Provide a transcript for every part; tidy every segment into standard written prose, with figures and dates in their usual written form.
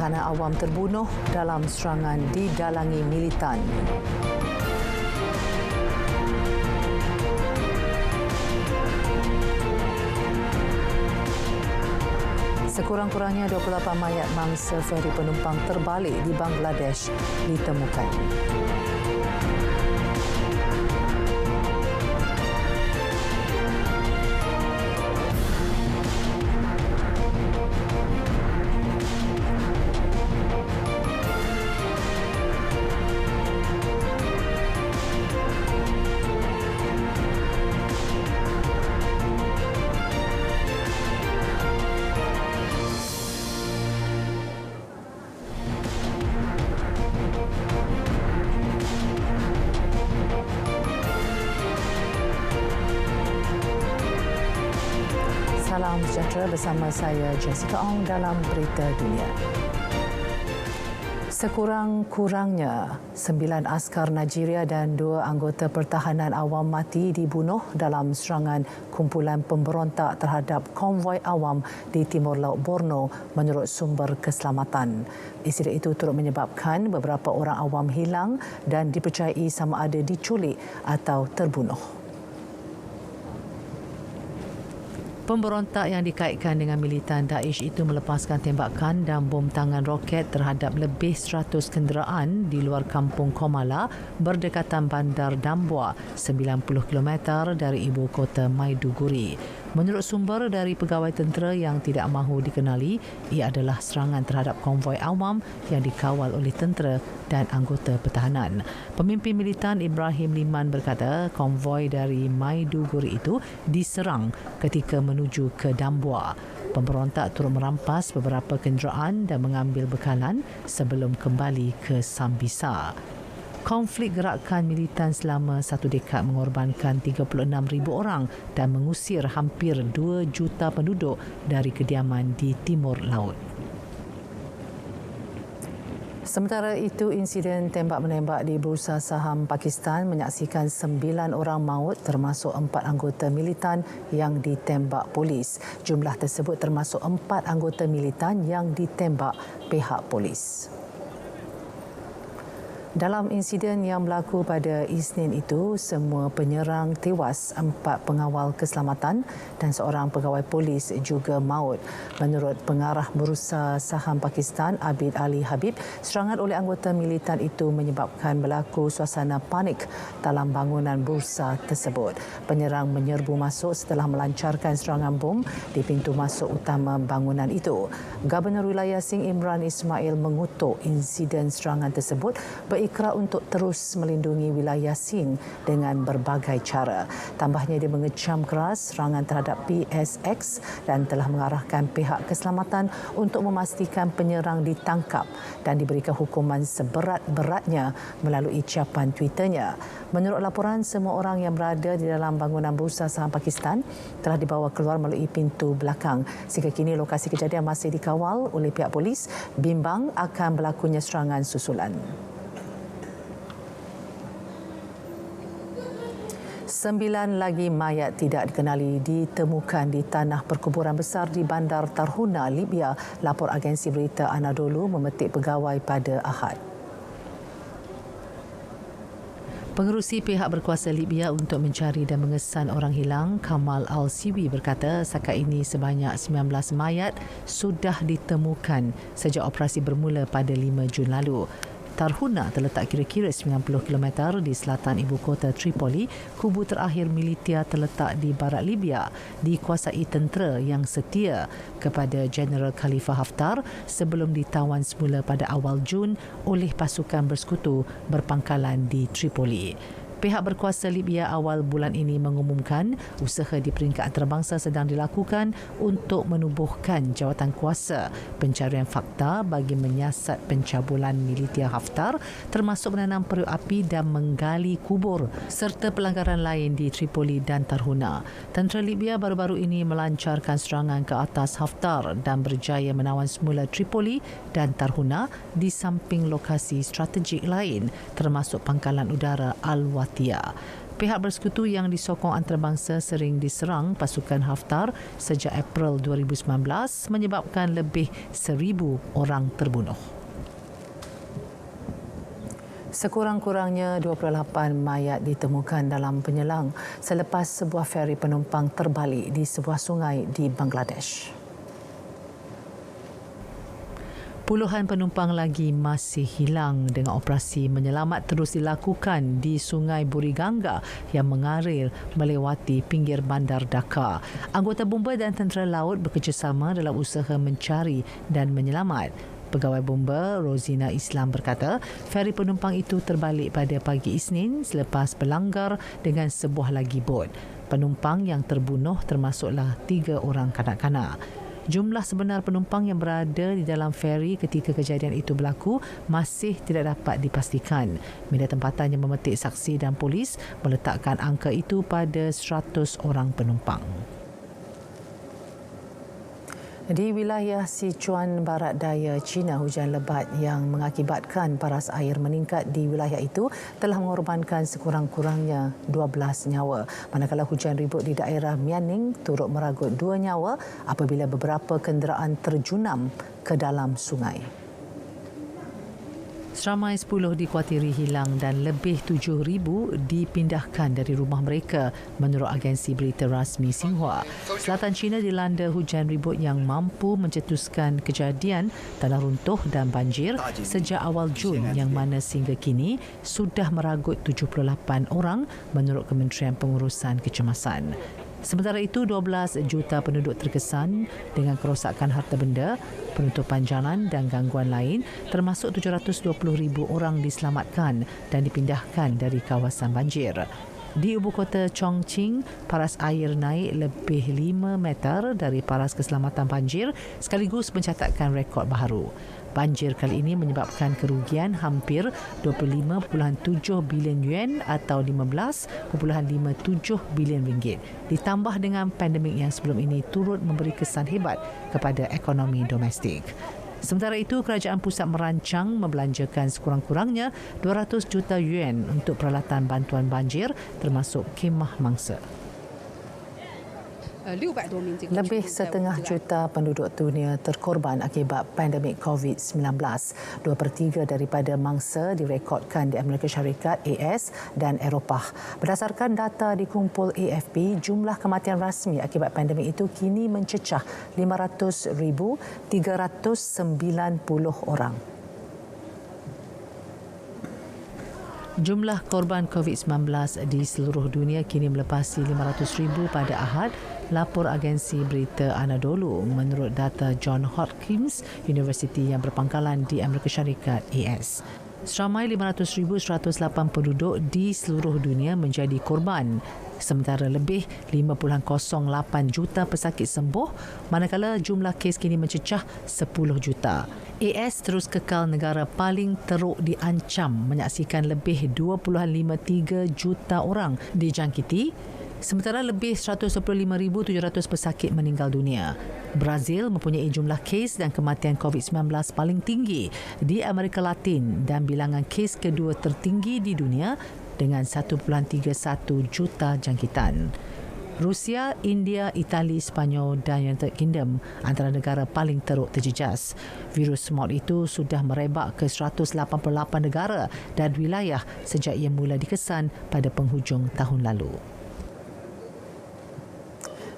pertahanan awam terbunuh dalam serangan didalangi militan. Sekurang-kurangnya 28 mayat mangsa feri penumpang terbalik di Bangladesh ditemukan. Salam sejahtera bersama saya Jessica Ong dalam Berita Dunia. Sekurang-kurangnya 9 askar Nigeria dan 2 anggota pertahanan awam mati dibunuh dalam serangan kumpulan pemberontak terhadap konvoi awam di Timur Laut Borno menurut sumber keselamatan. Insiden itu turut menyebabkan beberapa orang awam hilang dan dipercayai sama ada diculik atau terbunuh. Pemberontak yang dikaitkan dengan militan Daesh itu melepaskan tembakan dan bom tangan roket terhadap lebih 100 kenderaan di luar kampung Komala berdekatan bandar Damboa, 90 km dari ibu kota Maiduguri. Menurut sumber dari pegawai tentera yang tidak mahu dikenali, ia adalah serangan terhadap konvoi awam yang dikawal oleh tentera dan anggota pertahanan. Pemimpin militan Ibrahim Liman berkata konvoi dari Maiduguri itu diserang ketika menuju ke Damboa. Pemberontak turut merampas beberapa kenderaan dan mengambil bekalan sebelum kembali ke Sambisa. Konflik gerakan militan selama 1 dekad mengorbankan 36,000 orang dan mengusir hampir 2 juta penduduk dari kediaman di Timur Laut. Sementara itu, insiden tembak-menembak di Bursa Saham Pakistan menyaksikan 9 orang maut termasuk 4 anggota militan yang ditembak polis. Jumlah tersebut termasuk 4 anggota militan yang ditembak pihak polis. Dalam insiden yang berlaku pada Isnin itu, semua penyerang tewas, 4 pengawal keselamatan dan seorang pegawai polis juga maut. Menurut pengarah Bursa Saham Pakistan, Abid Ali Habib, serangan oleh anggota militan itu menyebabkan berlaku suasana panik dalam bangunan bursa tersebut. Penyerang menyerbu masuk setelah melancarkan serangan bom di pintu masuk utama bangunan itu. Gubernur Wilayah Singh Imran Ismail mengutuk insiden serangan tersebut berikrar untuk terus melindungi wilayah Singh dengan berbagai cara. Tambahnya, dia mengecam keras serangan terhadap PSX dan telah mengarahkan pihak keselamatan untuk memastikan penyerang ditangkap dan diberikan hukuman seberat-beratnya melalui ucapan Twitternya. Menurut laporan, semua orang yang berada di dalam bangunan Bursa Saham Pakistan telah dibawa keluar melalui pintu belakang. Sehingga kini lokasi kejadian masih dikawal oleh pihak polis bimbang akan berlakunya serangan susulan. 9 lagi mayat tidak dikenali ditemukan di tanah perkuburan besar di Bandar Tarhuna, Libya, lapor agensi berita Anadolu memetik pegawai pada Ahad. Pengerusi pihak berkuasa Libya untuk mencari dan mengesan orang hilang, Kamal Al-Siwi berkata setakat ini sebanyak 19 mayat sudah ditemukan sejak operasi bermula pada 5 Jun lalu. Tarhuna terletak kira-kira 90 km di selatan ibu kota Tripoli. Kubu terakhir militer terletak di barat Libya, dikuasai tentera yang setia kepada Jeneral Khalifa Haftar sebelum ditawan semula pada awal Jun oleh pasukan bersekutu berpangkalan di Tripoli. Pihak berkuasa Libya awal bulan ini mengumumkan usaha di peringkat antarabangsa sedang dilakukan untuk menubuhkan jawatan kuasa pencarian fakta bagi menyiasat pencabulan militer Haftar, termasuk menanam periuk api dan menggali kubur serta pelanggaran lain di Tripoli dan Tarhuna. Tentera Libya baru-baru ini melancarkan serangan ke atas Haftar dan berjaya menawan semula Tripoli dan Tarhuna di samping lokasi strategik lain termasuk pangkalan udara Al-Watia. Pihak bersekutu yang disokong antarabangsa sering diserang pasukan Haftar sejak April 2019 menyebabkan lebih 1,000 orang terbunuh. Sekurang-kurangnya 28 mayat ditemukan dalam penyelang selepas sebuah feri penumpang terbalik di sebuah sungai di Bangladesh. Puluhan penumpang lagi masih hilang dengan operasi menyelamat terus dilakukan di Sungai Buriganga yang mengalir melewati pinggir bandar Dhaka. Anggota bomba dan tentera laut bekerjasama dalam usaha mencari dan menyelamat. Pegawai bomba Rozina Islam berkata, feri penumpang itu terbalik pada pagi Isnin selepas berlanggar dengan sebuah lagi bot. Penumpang yang terbunuh termasuklah 3 orang kanak-kanak. Jumlah sebenar penumpang yang berada di dalam feri ketika kejadian itu berlaku masih tidak dapat dipastikan. Media tempatan yang memetik saksi dan polis meletakkan angka itu pada 100 orang penumpang. Di wilayah Sichuan Barat Daya, China, hujan lebat yang mengakibatkan paras air meningkat di wilayah itu telah mengorbankan sekurang-kurangnya 12 nyawa. Manakala hujan ribut di daerah Mianing turut meragut 2 nyawa apabila beberapa kenderaan terjunam ke dalam sungai. Seramai 10 dikuatiri hilang dan lebih 7,000 dipindahkan dari rumah mereka menurut agensi berita rasmi Xinhua. Selatan China dilanda hujan ribut yang mampu mencetuskan kejadian tanah runtuh dan banjir sejak awal Jun yang mana sehingga kini sudah meragut 78 orang menurut Kementerian Pengurusan Kecemasan. Sementara itu, 12 juta penduduk terkesan dengan kerosakan harta benda, penutupan jalan dan gangguan lain, termasuk 720,000 orang diselamatkan dan dipindahkan dari kawasan banjir. Di ibu kota Chongqing, paras air naik lebih 5 meter dari paras keselamatan banjir sekaligus mencatatkan rekod baharu. Banjir kali ini menyebabkan kerugian hampir 25.7 bilion yuan atau 15.57 bilion ringgit. Ditambah dengan pandemik yang sebelum ini turut memberi kesan hebat kepada ekonomi domestik. Sementara itu, kerajaan pusat merancang membelanjakan sekurang-kurangnya 200 juta yuan untuk peralatan bantuan banjir termasuk khemah mangsa. Lebih 1/2 juta penduduk dunia terkorban akibat pandemik COVID-19. 2/3 daripada mangsa direkodkan di Amerika Syarikat, AS dan Eropah. Berdasarkan data dikumpul AFP, jumlah kematian rasmi akibat pandemik itu kini mencecah 500,390 orang. Jumlah korban COVID-19 di seluruh dunia kini melepasi 500,000 pada Ahad, lapor agensi berita Anadolu menurut data Johns Hopkins University yang berpangkalan di Amerika Syarikat, AS. Seramai 500,108 penduduk di seluruh dunia menjadi korban, sementara lebih 5.08 juta pesakit sembuh, manakala jumlah kes kini mencecah 10 juta. AS terus kekal negara paling teruk diancam menyaksikan lebih 2.53 juta orang dijangkiti, sementara lebih 115,700 pesakit meninggal dunia. Brazil mempunyai jumlah kes dan kematian COVID-19 paling tinggi di Amerika Latin dan bilangan kes kedua tertinggi di dunia dengan 1.31 juta jangkitan. Rusia, India, Itali, Sepanyol dan United Kingdom antara negara paling teruk terjejas. Virus smog itu sudah merebak ke 188 negara dan wilayah sejak ia mula dikesan pada penghujung tahun lalu.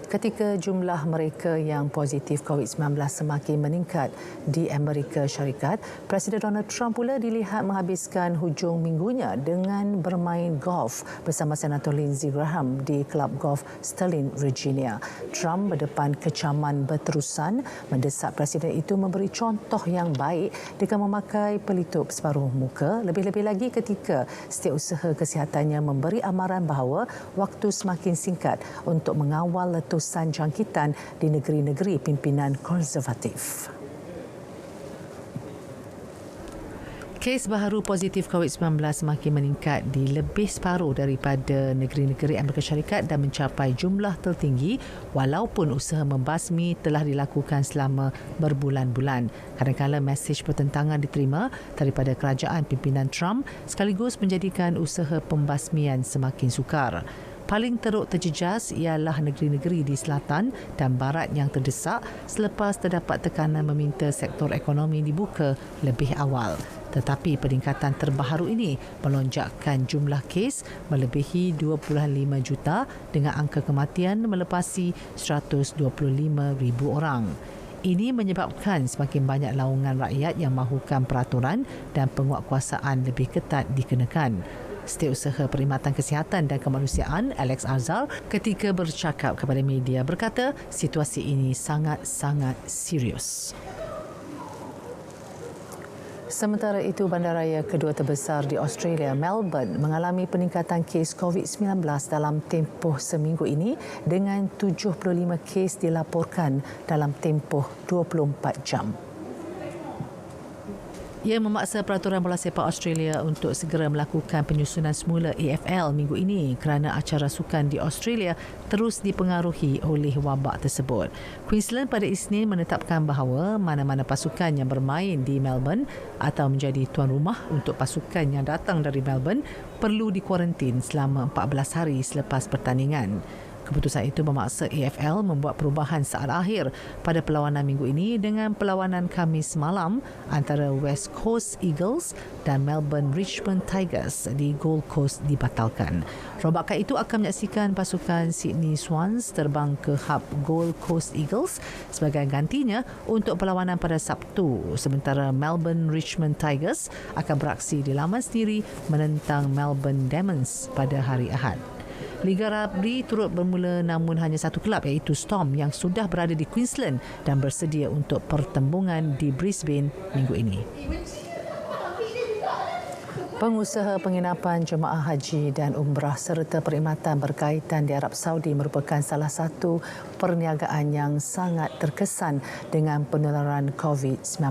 Ketika jumlah mereka yang positif COVID-19 semakin meningkat di Amerika Syarikat, Presiden Donald Trump pula dilihat menghabiskan hujung minggunya dengan bermain golf bersama Senator Lindsey Graham di Kelab Golf Sterling, Virginia. Trump berdepan kecaman berterusan mendesak Presiden itu memberi contoh yang baik dengan memakai pelitup separuh muka, lebih-lebih lagi ketika setiausaha kesihatannya memberi amaran bahawa waktu semakin singkat untuk mengawal letusan jangkitan di negeri-negeri pimpinan konservatif. Kes baharu positif COVID-19 semakin meningkat di lebih separuh daripada negeri-negeri Amerika Syarikat dan mencapai jumlah tertinggi walaupun usaha membasmi telah dilakukan selama berbulan-bulan. Kadang-kadang mesej pertentangan diterima daripada kerajaan pimpinan Trump sekaligus menjadikan usaha pembasmian semakin sukar. Paling teruk terjejas ialah negeri-negeri di selatan dan barat yang terdesak selepas terdapat tekanan meminta sektor ekonomi dibuka lebih awal. Tetapi peningkatan terbaharu ini melonjakkan jumlah kes melebihi 2.5 juta dengan angka kematian melepasi 125,000 orang. Ini menyebabkan semakin banyak laungan rakyat yang mahukan peraturan dan penguatkuasaan lebih ketat dikenakan. Setiausaha Perkhidmatan Kesihatan dan Kemanusiaan Alex Azar ketika bercakap kepada media berkata situasi ini sangat-sangat serius. Sementara itu, bandaraya kedua terbesar di Australia, Melbourne, mengalami peningkatan kes COVID-19 dalam tempoh seminggu ini dengan 75 kes dilaporkan dalam tempoh 24 jam. Ia memaksa peraturan bola sepak Australia untuk segera melakukan penyusunan semula AFL minggu ini kerana acara sukan di Australia terus dipengaruhi oleh wabak tersebut. Queensland pada Isnin menetapkan bahawa mana-mana pasukan yang bermain di Melbourne atau menjadi tuan rumah untuk pasukan yang datang dari Melbourne perlu dikuarantin selama 14 hari selepas pertandingan. Keputusan itu memaksa AFL membuat perubahan saat akhir pada perlawanan minggu ini dengan perlawanan Khamis malam antara West Coast Eagles dan Melbourne Richmond Tigers di Gold Coast dibatalkan. Rombakan itu akan menyaksikan pasukan Sydney Swans terbang ke hub Gold Coast Eagles sebagai gantinya untuk perlawanan pada Sabtu, sementara Melbourne Richmond Tigers akan beraksi di laman sendiri menentang Melbourne Demons pada hari Ahad. Liga Rugby turut bermula namun hanya satu kelab iaitu Storm yang sudah berada di Queensland dan bersedia untuk pertembungan di Brisbane minggu ini. Pengusaha penginapan jemaah haji dan umrah serta perkhidmatan berkaitan di Arab Saudi merupakan salah satu perniagaan yang sangat terkesan dengan penularan COVID-19.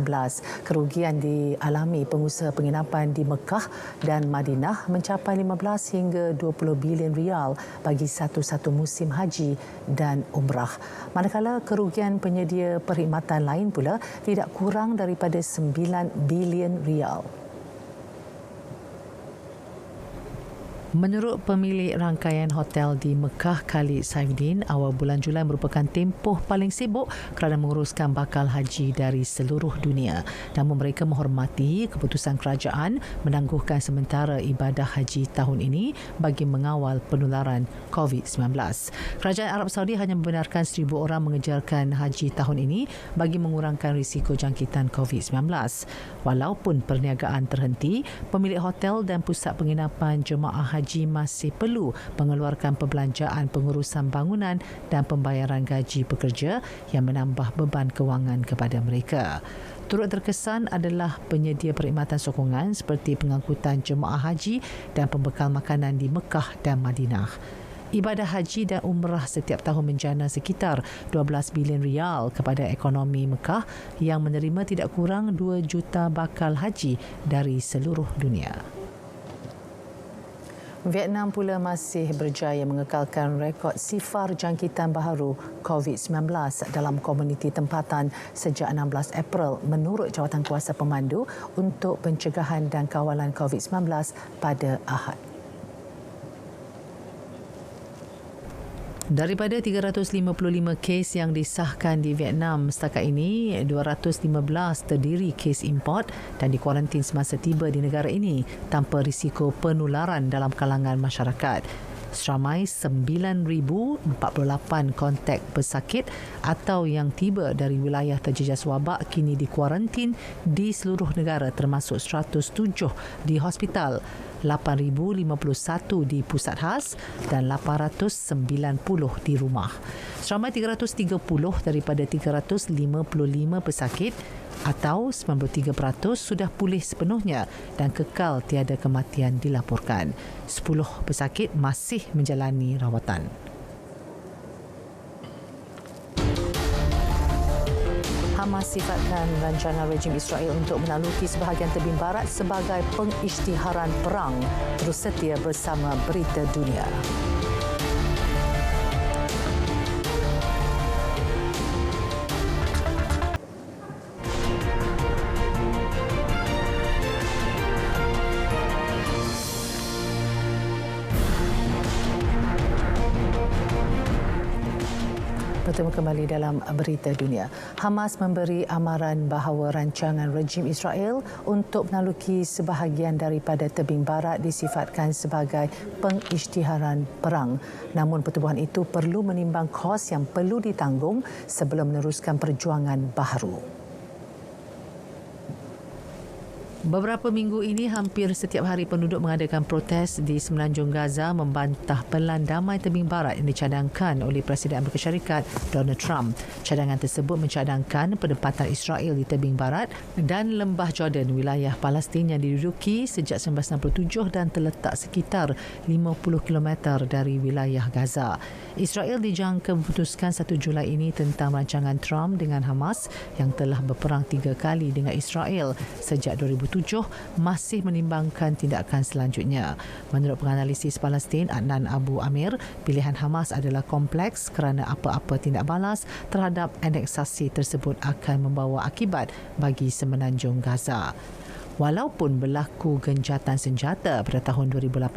Kerugian dialami pengusaha penginapan di Mekah dan Madinah mencapai 15 hingga 20 bilion rial bagi satu-satu musim haji dan umrah. Manakala kerugian penyedia perkhidmatan lain pula tidak kurang daripada 9 bilion rial. Menurut pemilik rangkaian hotel di Mekah, Khalid Saifuddin, awal bulan Julai merupakan tempoh paling sibuk kerana menguruskan bakal haji dari seluruh dunia. Namun mereka menghormati keputusan kerajaan menangguhkan sementara ibadah haji tahun ini bagi mengawal penularan COVID-19. Kerajaan Arab Saudi hanya membenarkan 1,000 orang mengejarkan haji tahun ini bagi mengurangkan risiko jangkitan COVID-19. Walaupun perniagaan terhenti, pemilik hotel dan pusat penginapan jemaah haji masih perlu mengeluarkan perbelanjaan pengurusan bangunan dan pembayaran gaji pekerja yang menambah beban kewangan kepada mereka. Turut terkesan adalah penyedia perkhidmatan sokongan seperti pengangkutan jemaah haji dan pembekal makanan di Mekah dan Madinah. Ibadah haji dan umrah setiap tahun menjana sekitar 12 bilion rial kepada ekonomi Mekah yang menerima tidak kurang 2 juta bakal haji dari seluruh dunia. Vietnam pula masih berjaya mengekalkan rekod sifar jangkitan baharu COVID-19 dalam komuniti tempatan sejak 16 April menurut Jawatankuasa Pemandu untuk Pencegahan dan Kawalan COVID-19 pada Ahad. Daripada 355 kes yang disahkan di Vietnam setakat ini, 215 terdiri kes import dan dikuarantin semasa tiba di negara ini tanpa risiko penularan dalam kalangan masyarakat. Seramai 9,048 kontak pesakit atau yang tiba dari wilayah terjejas wabak kini dikuarantin di seluruh negara termasuk 107 di hospital, 8,051 di pusat khas dan 890 di rumah. Seramai 330 daripada 355 pesakit atau 93% sudah pulih sepenuhnya dan kekal tiada kematian dilaporkan. 10 pesakit masih menjalani rawatan. Hamas sifatkan rancangan rejim Israel untuk menaluki sebahagian tebing barat sebagai pengisytiharan perang. Terus setia bersama Berita Dunia. Bertemu kembali dalam Berita Dunia. Hamas memberi amaran bahawa rancangan rejim Israel untuk menaluki sebahagian daripada tebing barat disifatkan sebagai pengisytiharan perang. Namun pertubuhan itu perlu menimbang kos yang perlu ditanggung sebelum meneruskan perjuangan baharu. Beberapa minggu ini, hampir setiap hari penduduk mengadakan protes di semenanjung Gaza membantah pelan damai tebing barat yang dicadangkan oleh Presiden Amerika Syarikat Donald Trump. Cadangan tersebut mencadangkan penempatan Israel di tebing barat dan lembah Jordan, wilayah Palestin yang diduduki sejak 1967 dan terletak sekitar 50 km dari wilayah Gaza. Israel dijangka memutuskan 1 Julai ini tentang rancangan Trump dengan Hamas yang telah berperang 3 kali dengan Israel sejak 2007 masih menimbangkan tindakan selanjutnya. Menurut penganalisis Palestin Adnan Abu Amir, pilihan Hamas adalah kompleks kerana apa-apa tindak balas terhadap aneksasi tersebut akan membawa akibat bagi semenanjung Gaza. Walaupun berlaku gencatan senjata pada tahun 2018,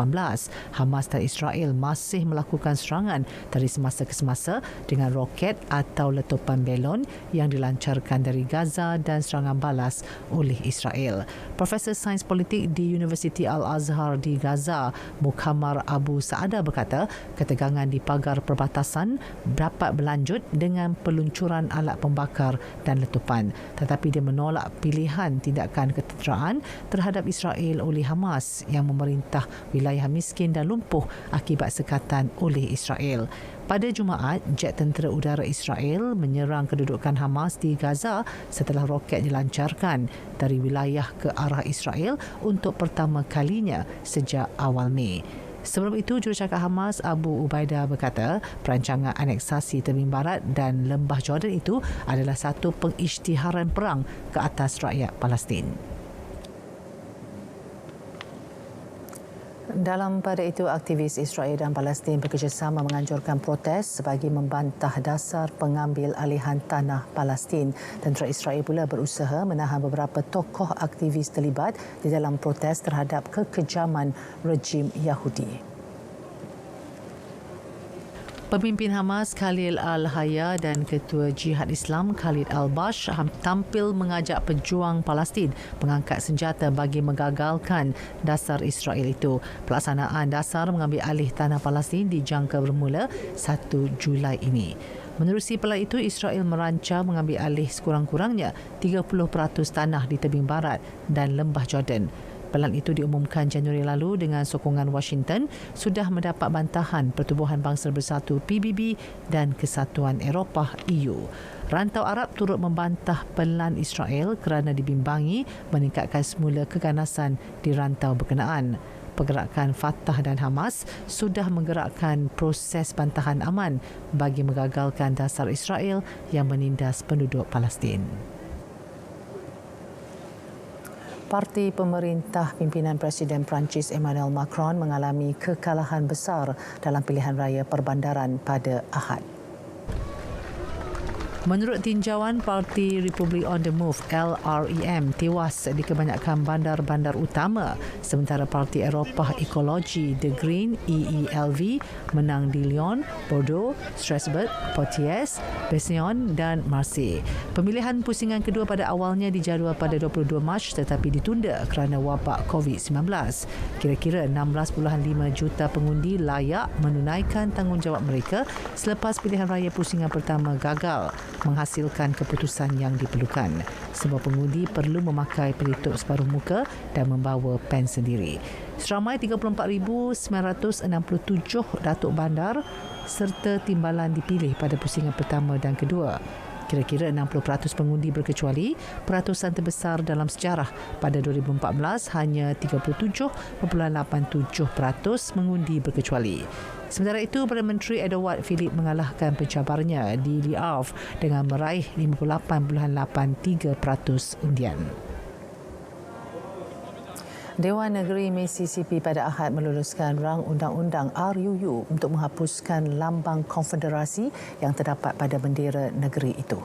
Hamas dan Israel masih melakukan serangan dari semasa ke semasa dengan roket atau letupan belon yang dilancarkan dari Gaza dan serangan balas oleh Israel. Profesor Sains Politik di Universiti Al-Azhar di Gaza, Mukhammar Abu Saada berkata, ketegangan di pagar perbatasan dapat berlanjut dengan peluncuran alat pembakar dan letupan. Tetapi dia menolak pilihan tindakan ketenteraan terhadap Israel oleh Hamas yang memerintah wilayah miskin dan lumpuh akibat sekatan oleh Israel. Pada Jumaat, jet tentera udara Israel menyerang kedudukan Hamas di Gaza setelah roket dilancarkan dari wilayah ke arah Israel untuk pertama kalinya sejak awal Mei. Sebelum itu, jurucakap Hamas Abu Ubaidah berkata perancangan aneksasi tebing barat dan lembah Jordan itu adalah satu pengisytiharan perang ke atas rakyat Palestin. Dalam pada itu, aktivis Israel dan Palestin bekerjasama menganjurkan protes bagi membantah dasar pengambil alihan tanah Palestin. Tentera Israel pula berusaha menahan beberapa tokoh aktivis terlibat di dalam protes terhadap kekejaman rejim Yahudi. Pemimpin Hamas Khalil Al-Hayya dan Ketua Jihad Islam Khalid Al-Bash tampil mengajak pejuang Palestin mengangkat senjata bagi menggagalkan dasar Israel itu. Pelaksanaan dasar mengambil alih tanah Palestin dijangka bermula 1 Julai ini. Menerusi pelan itu, Israel merancang mengambil alih sekurang-kurangnya 30% tanah di tebing barat dan lembah Jordan. Pelan itu diumumkan Januari lalu dengan sokongan Washington sudah mendapat bantahan Pertubuhan Bangsa Bersatu PBB dan Kesatuan Eropah EU. Rantau Arab turut membantah pelan Israel kerana dibimbangi meningkatkan semula keganasan di rantau berkenaan. Pergerakan Fatah dan Hamas sudah menggerakkan proses bantahan aman bagi mengagalkan dasar Israel yang menindas penduduk Palestin. Parti pemerintah pimpinan Presiden Perancis Emmanuel Macron mengalami kekalahan besar dalam pilihan raya perbandaran pada Ahad. Menurut tinjauan, Parti Republik on the Move LREM tewas di kebanyakan bandar-bandar utama, sementara Parti Eropah Ekologi The Green EELV menang di Lyon, Bordeaux, Strasbourg, Poitiers, Besnion dan Marseille. Pemilihan pusingan kedua pada awalnya dijadual pada 22 Mac tetapi ditunda kerana wabak COVID-19. Kira-kira 16.5 juta pengundi layak menunaikan tanggungjawab mereka selepas pilihan raya pusingan pertama gagal menghasilkan keputusan yang diperlukan. Semua pengundi perlu memakai pelitup separuh muka dan membawa pen sendiri. Seramai 34,967 datuk bandar serta timbalan dipilih pada pusingan pertama dan kedua. Kira-kira 60% pengundi berkecuali. Peratusan terbesar dalam sejarah pada 2014 hanya 37.87% mengundi berkecuali. Sementara itu, Perdana Menteri Edouard Philippe mengalahkan pencabarnya di Le Havre dengan meraih 58.83% undian. Dewan Negeri Mississippi pada Ahad meluluskan rang undang-undang RUU untuk menghapuskan lambang konfederasi yang terdapat pada bendera negeri itu.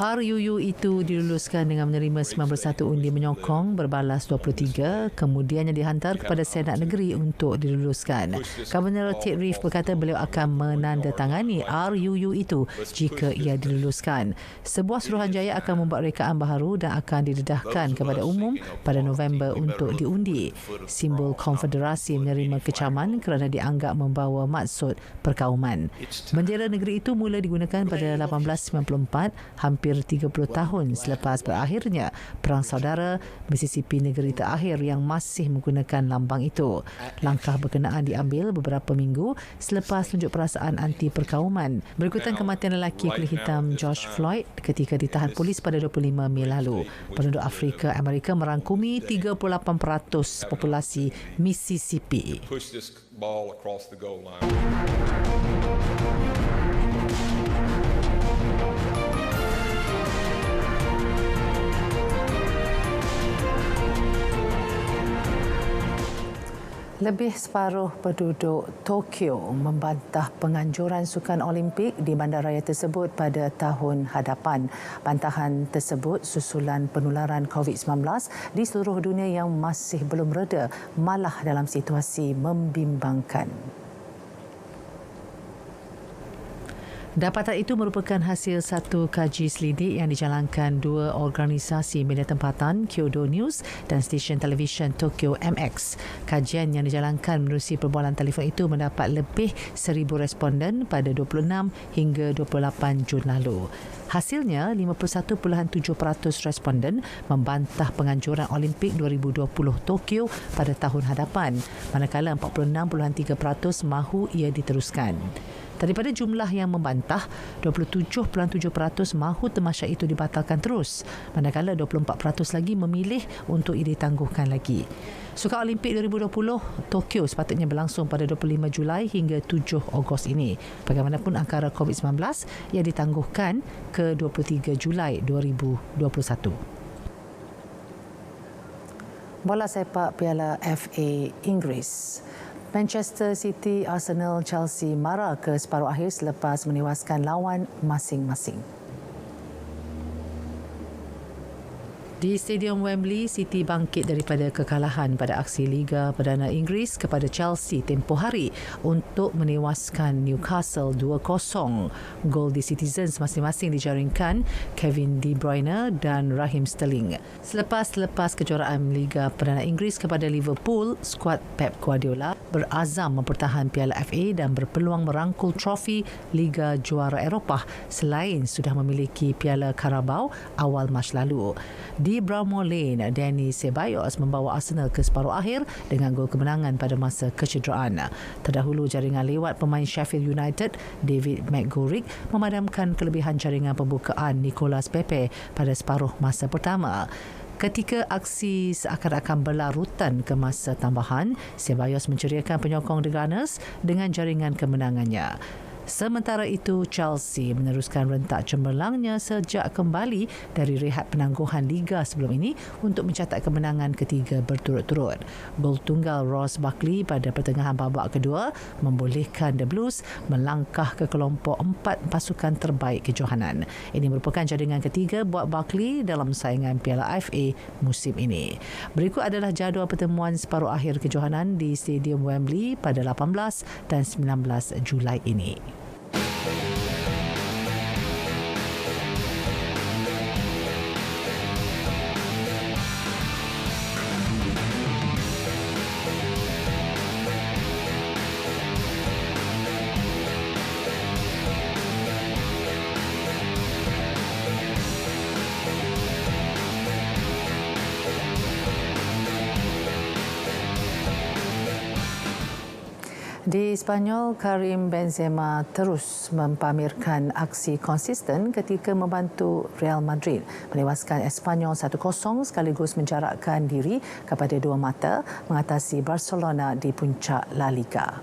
RUU itu diluluskan dengan menerima 91 undi menyokong berbalas 23, kemudiannya dihantar kepada Senat Negeri untuk diluluskan. Governor Ted Reeves berkata beliau akan menandatangani RUU itu jika ia diluluskan. Sebuah suruhanjaya akan membuat rekaan baharu dan akan didedahkan kepada umum pada November untuk diundi. Simbol konfederasi menerima kecaman kerana dianggap membawa maksud perkauman. Bendera negeri itu mula digunakan pada 1894, hampir 30 tahun selepas berakhirnya Perang Saudara. Mississippi negeri terakhir yang masih menggunakan lambang itu. Langkah berkenaan diambil beberapa minggu selepas tunjuk perasaan anti perkauman berikutan kematian lelaki kulit hitam George Floyd ketika ditahan polis pada 25 Mei lalu. Penduduk Afrika Amerika merangkumi 38% populasi Mississippi. Lebih separuh penduduk Tokyo membantah penganjuran sukan Olimpik di bandaraya tersebut pada tahun hadapan. Bantahan tersebut susulan penularan COVID-19 di seluruh dunia yang masih belum reda, malah dalam situasi membimbangkan. Dapatan itu merupakan hasil satu kaji selidik yang dijalankan dua organisasi media tempatan, Kyodo News dan stesen televisyen Tokyo MX. Kajian yang dijalankan menerusi perbualan telefon itu mendapat lebih 1,000 responden pada 26 hingga 28 Jun lalu. Hasilnya, 51.7% responden membantah penganjuran Olimpik 2020 Tokyo pada tahun hadapan, manakala 46.3% mahu ia diteruskan. Daripada jumlah yang membantah, 27.7% mahu tamasya itu dibatalkan terus, manakala 24% lagi memilih untuk ia ditangguhkan lagi. Sukan Olimpik 2020 Tokyo sepatutnya berlangsung pada 25 Julai hingga 7 Ogos ini. Bagaimanapun angkara COVID-19 ia ditangguhkan ke 23 Julai 2021. Bola sepak Piala FA Inggeris. Manchester City, Arsenal, Chelsea marah ke separuh akhir selepas menewaskan lawan masing-masing. Di Stadium Wembley, City bangkit daripada kekalahan pada aksi Liga Perdana Inggeris kepada Chelsea tempoh hari untuk menewaskan Newcastle 2-0. Gol di Citizens masing-masing dijaringkan Kevin De Bruyne dan Raheem Sterling. Selepas kejuaraan Liga Perdana Inggeris kepada Liverpool, skuad Pep Guardiola berazam mempertahan Piala FA dan berpeluang merangkul trofi Liga Juara Eropah selain sudah memiliki Piala Carabao awal Mac lalu. Di Bramall Lane, Danny Ceballos membawa Arsenal ke separuh akhir dengan gol kemenangan pada masa kecederaan. Terdahulu jaringan lewat pemain Sheffield United, David McGoldrick, memadamkan kelebihan jaringan pembukaan Nicolas Pepe pada separuh masa pertama. Ketika aksi seakan-akan berlarutan ke masa tambahan, Ceballos menceriakan penyokong The Gunners dengan jaringan kemenangannya. Sementara itu, Chelsea meneruskan rentak cemerlangnya sejak kembali dari rehat penangguhan Liga sebelum ini untuk mencatat kemenangan ketiga berturut-turut. Gol tunggal Ross Barkley pada pertengahan babak kedua membolehkan The Blues melangkah ke kelompok 4 pasukan terbaik kejohanan. Ini merupakan jaringan ketiga buat Barkley dalam saingan Piala FA musim ini. Berikut adalah jadual pertemuan separuh akhir kejohanan di Stadium Wembley pada 18 dan 19 Julai ini. Di Sepanyol, Karim Benzema terus mempamerkan aksi konsisten ketika membantu Real Madrid menewaskan Espanyol 1-0 sekaligus menjarakkan diri kepada 2 mata mengatasi Barcelona di puncak La Liga.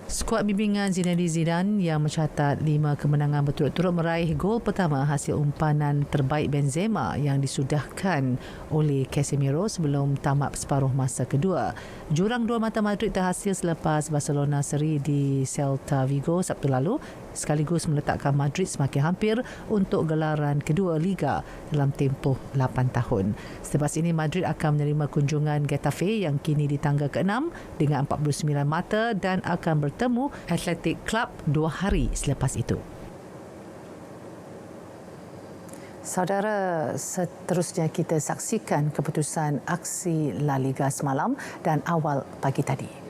Skuad bimbingan Zinedine Zidane yang mencatat 5 kemenangan berturut-turut meraih gol pertama hasil umpanan terbaik Benzema yang disudahkan oleh Casemiro sebelum tamat separuh masa kedua. Jurang 2 mata Madrid terhasil selepas Barcelona seri di Celta Vigo Sabtu lalu sekaligus meletakkan Madrid semakin hampir untuk gelaran kedua Liga dalam tempoh 8 tahun. Selepas ini Madrid akan menerima kunjungan Getafe yang kini di tangga ke-6 dengan 49 mata dan akan bertemu Athletic Club 2 hari selepas itu. Saudara, seterusnya kita saksikan keputusan aksi La Liga semalam dan awal pagi tadi.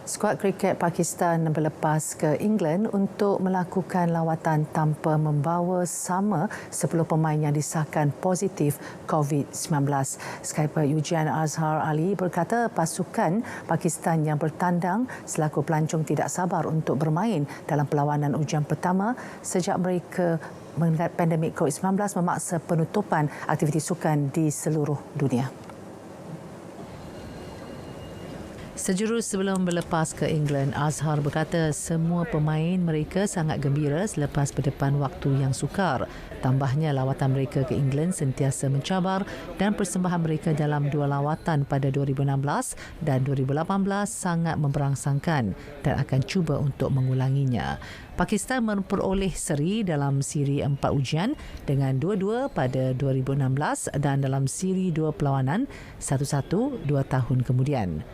Skuad kriket Pakistan berlepas ke England untuk melakukan lawatan tanpa membawa sama 10 pemain yang disahkan positif COVID-19. Skipper Ujian Azhar Ali berkata pasukan Pakistan yang bertandang selaku pelancong tidak sabar untuk bermain dalam perlawanan ujian pertama sejak mereka mengenai pandemik COVID-19 memaksa penutupan aktiviti sukan di seluruh dunia. Sejurus sebelum berlepas ke England, Azhar berkata semua pemain mereka sangat gembira selepas berdepan waktu yang sukar. Tambahnya, lawatan mereka ke England sentiasa mencabar dan persembahan mereka dalam 2 lawatan pada 2016 dan 2018 sangat memberangsangkan dan akan cuba untuk mengulanginya. Pakistan memperoleh seri dalam siri 4 ujian dengan 2-2 pada 2016 dan dalam siri 2 perlawanan 1-1 2 tahun kemudian.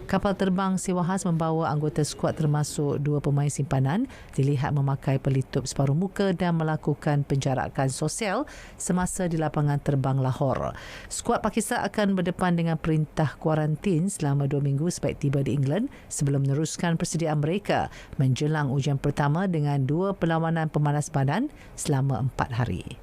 Kapal terbang sewa khas membawa anggota skuad termasuk 2 pemain simpanan dilihat memakai pelitup separuh muka dan melakukan penjarakan sosial semasa di lapangan terbang Lahore. Skuad Pakistan akan berdepan dengan perintah kuarantin selama 2 minggu sebaik tiba di England sebelum meneruskan persediaan mereka menjelang ujian pertama dengan 2 perlawanan pemanas badan selama 4 hari.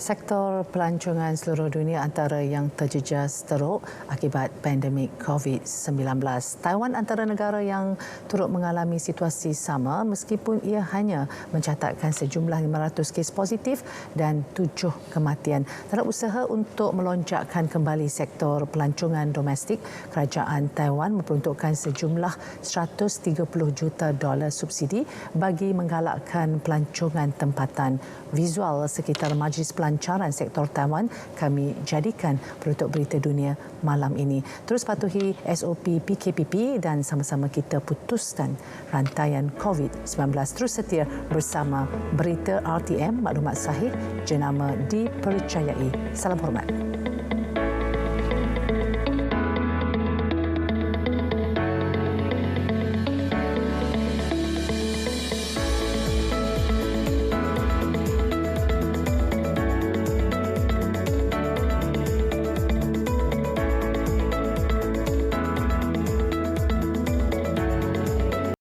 Sektor pelancongan seluruh dunia antara yang terjejas teruk akibat pandemik COVID-19. Taiwan antara negara yang turut mengalami situasi sama meskipun ia hanya mencatatkan sejumlah 500 kes positif dan 7 kematian. Dalam usaha untuk melonjakkan kembali sektor pelancongan domestik, kerajaan Taiwan memperuntukkan sejumlah $130 juta subsidi bagi menggalakkan pelancongan tempatan. Visual sekitar Majlis Pelancaran Sektor Taiwan kami jadikan penutup berita dunia malam ini. Terus patuhi SOP PKPP dan sama-sama kita putuskan rantaian COVID-19. Terus setia bersama Berita RTM, maklumat sahih, jenama dipercayai. Salam hormat.